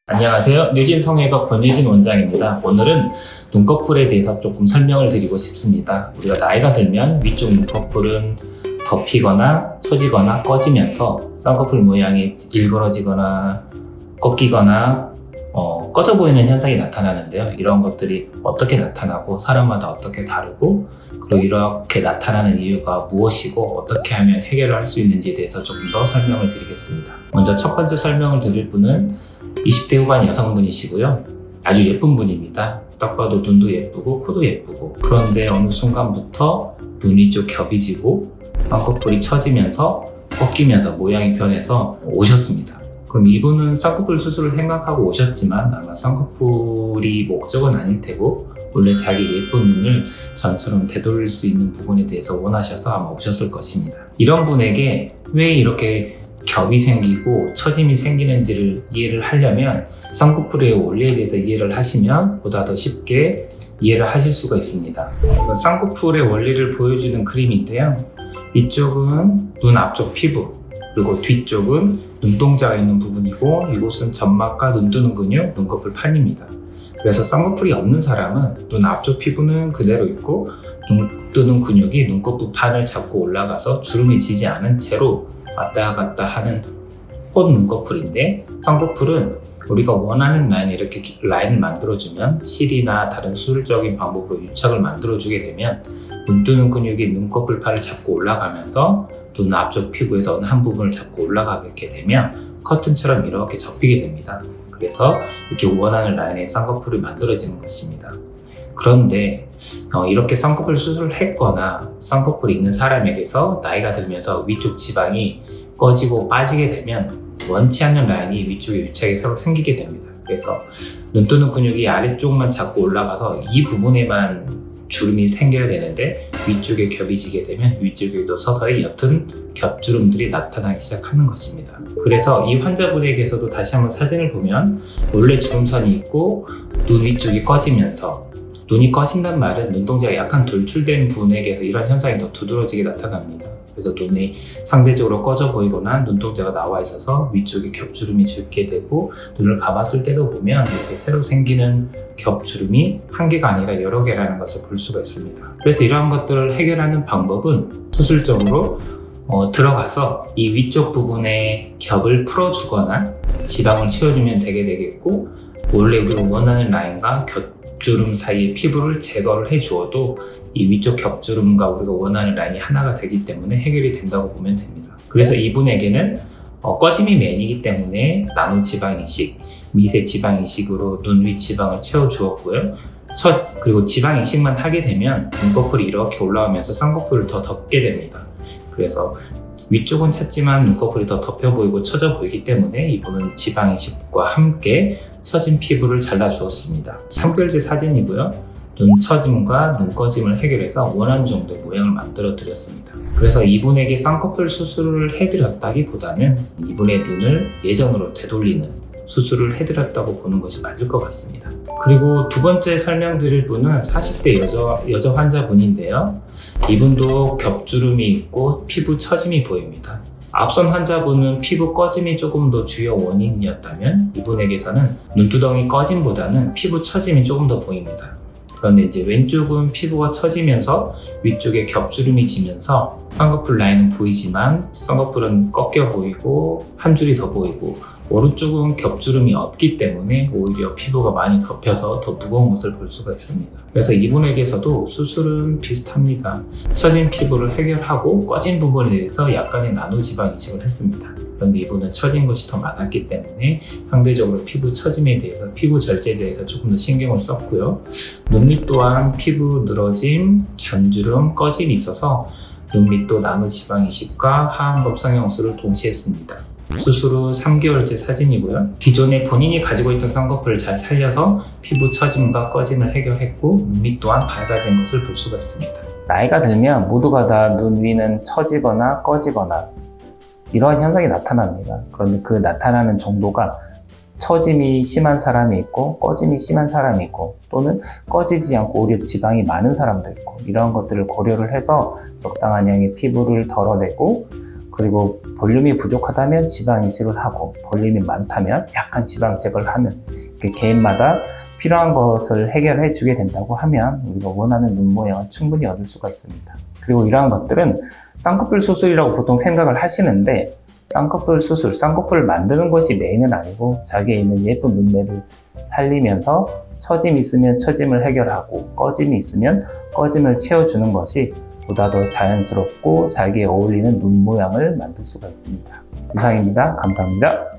안녕하세요. 뉴진 성형외과 권유진 원장입니다. 오늘은 눈꺼풀에 대해서 조금 설명을 드리고 싶습니다. 우리가 나이가 들면 위쪽 눈꺼풀은 덮이거나 처지거나 꺼지면서 쌍꺼풀 모양이 일그러지거나 꺾이거나 꺼져 보이는 현상이 나타나는데요. 이런 것들이 어떻게 나타나고 사람마다 어떻게 다르고 그리고 이렇게 나타나는 이유가 무엇이고 어떻게 하면 해결을 할 수 있는지에 대해서 조금 더 설명을 드리겠습니다. 먼저 첫 번째 설명을 드릴 분은 20대 후반 여성분이시고요. 아주 예쁜 분입니다. 딱 봐도 눈도 예쁘고 코도 예쁘고, 그런데 어느 순간부터 눈 위쪽 겹이 지고 쌍꺼풀이 처지면서 꺾이면서 모양이 변해서 오셨습니다. 그럼 이분은 쌍꺼풀 수술을 생각하고 오셨지만 아마 쌍꺼풀이 목적은 아닐 테고 원래 자기 예쁜 눈을 전처럼 되돌릴 수 있는 부분에 대해서 원하셔서 아마 오셨을 것입니다. 이런 분에게 왜 이렇게 겹이 생기고 처짐이 생기는지를 이해를 하려면 쌍꺼풀의 원리에 대해서 이해를 하시면 보다 더 쉽게 이해를 하실 수가 있습니다. 쌍꺼풀의 원리를 보여주는 그림인데요. 이쪽은 눈 앞쪽 피부, 그리고 뒤쪽은 눈동자가 있는 부분이고 이곳은 점막과 눈 뜨는 근육, 눈꺼풀 판입니다. 그래서 쌍꺼풀이 없는 사람은 눈 앞쪽 피부는 그대로 있고 눈 뜨는 근육이 눈꺼풀 판을 잡고 올라가서 주름이 지지 않은 채로 왔다 갔다 하는 혼 눈꺼풀인데, 쌍꺼풀은 우리가 원하는 라인에 이렇게 라인을 만들어주면 실이나 다른 수술적인 방법으로 유착을 만들어주게 되면 눈 뜨는 근육이 눈꺼풀 판을 잡고 올라가면서 눈 앞쪽 피부에서 어느 한 부분을 잡고 올라가게 되면 커튼처럼 이렇게 접히게 됩니다. 그래서 이렇게 원하는 라인에 쌍꺼풀이 만들어지는 것입니다. 그런데 이렇게 쌍꺼풀 수술을 했거나 쌍꺼풀이 있는 사람에게서 나이가 들면서 위쪽 지방이 꺼지고 빠지게 되면 원치 않는 라인이 위쪽에 유착이 새로 생기게 됩니다. 그래서 눈 뜨는 근육이 아래쪽만 잡고 올라가서 이 부분에만 주름이 생겨야 되는데 위쪽에 겹이 지게 되면 위쪽에도 서서히 옅은 겹주름들이 나타나기 시작하는 것입니다. 그래서 이 환자분에게서도 다시 한번 사진을 보면 원래 주름선이 있고 눈 위쪽이 꺼지면서, 눈이 꺼진단 말은 눈동자가 약간 돌출된 분에게서 이런 현상이 더 두드러지게 나타납니다. 그래서 눈이 상대적으로 꺼져 보이거나 눈동자가 나와 있어서 위쪽에 겹주름이 짙게 되고, 눈을 감았을 때도 보면 이렇게 새로 생기는 겹주름이 한 개가 아니라 여러 개라는 것을 볼 수가 있습니다. 그래서 이러한 것들을 해결하는 방법은 수술적으로 들어가서 이 위쪽 부분의 겹을 풀어주거나 지방을 채워주면 되겠고, 원래 우리가 원하는 라인과 겹주름 사이의 피부를 제거를 해주어도 이 위쪽 겹주름과 우리가 원하는 라인이 하나가 되기 때문에 해결이 된다고 보면 됩니다. 그래서 이분에게는 꺼짐이 메인이기 때문에 나노 지방 이식, 미세 지방 이식으로 눈 위 지방을 채워주었고요. 그리고 지방 이식만 하게 되면 눈꺼풀이 이렇게 올라오면서 쌍꺼풀을 더 덮게 됩니다. 그래서 위쪽은 찼지만 눈꺼풀이 더 덮여 보이고 처져 보이기 때문에 이분은 지방 이식과 함께 처진 피부를 잘라주었습니다. 3개월째 사진이고요. 눈 처짐과 눈 꺼짐을 해결해서 원하는 정도의 모양을 만들어 드렸습니다. 그래서 이분에게 쌍꺼풀 수술을 해드렸다기보다는 이분의 눈을 예전으로 되돌리는 수술을 해드렸다고 보는 것이 맞을 것 같습니다. 그리고 두 번째 설명드릴 분은 40대 여자 환자분인데요. 이분도 겹주름이 있고 피부 처짐이 보입니다. 앞선 환자분은 피부 꺼짐이 조금 더 주요 원인이었다면 이분에게서는 눈두덩이 꺼짐보다는 피부 처짐이 조금 더 보입니다. 그런데 이제 왼쪽은 피부가 처지면서 위쪽에 겹주름이 지면서 쌍꺼풀 라인은 보이지만 쌍꺼풀은 꺾여 보이고 한 줄이 더 보이고, 오른쪽은 겹주름이 없기 때문에 오히려 피부가 많이 덮여서 더 무거운 것을 볼 수가 있습니다. 그래서 이분에게서도 수술은 비슷합니다. 처진 피부를 해결하고 꺼진 부분에 대해서 약간의 나노 지방 이식을 했습니다. 그런데 이분은 처진 것이 더 많았기 때문에 상대적으로 피부 처짐에 대해서, 피부 절제에 대해서 조금 더 신경을 썼고요. 눈밑 또한 피부 늘어짐, 잔주름, 꺼짐이 있어서 눈밑도 나노 지방 이식과 하안법 성형수술을 동시에 했습니다. 수술 후 3개월째 사진이고요. 기존에 본인이 가지고 있던 쌍꺼풀을 잘 살려서 피부 처짐과 꺼짐을 해결했고 눈밑 또한 밝아진 것을 볼 수가 있습니다. 나이가 들면 모두가 다 눈 위는 처지거나 꺼지거나 이러한 현상이 나타납니다. 그런데 그 나타나는 정도가 처짐이 심한 사람이 있고 꺼짐이 심한 사람이 있고 또는 꺼지지 않고 오히려 지방이 많은 사람도 있고 이런 것들을 고려를 해서 적당한 양의 피부를 덜어내고 그리고 볼륨이 부족하다면 지방 이식을 하고 볼륨이 많다면 약간 지방 제거를 하면 개인마다 필요한 것을 해결해 주게 된다고 하면 우리가 원하는 눈 모양을 충분히 얻을 수가 있습니다. 그리고 이러한 것들은 쌍꺼풀 수술이라고 보통 생각을 하시는데 쌍꺼풀 수술, 쌍꺼풀을 만드는 것이 메인은 아니고 자기에 있는 예쁜 눈매를 살리면서 처짐이 있으면 처짐을 해결하고 꺼짐이 있으면 꺼짐을 채워주는 것이 보다 더 자연스럽고 자기에 어울리는 눈 모양을 만들 수가 있습니다. 이상입니다. 감사합니다.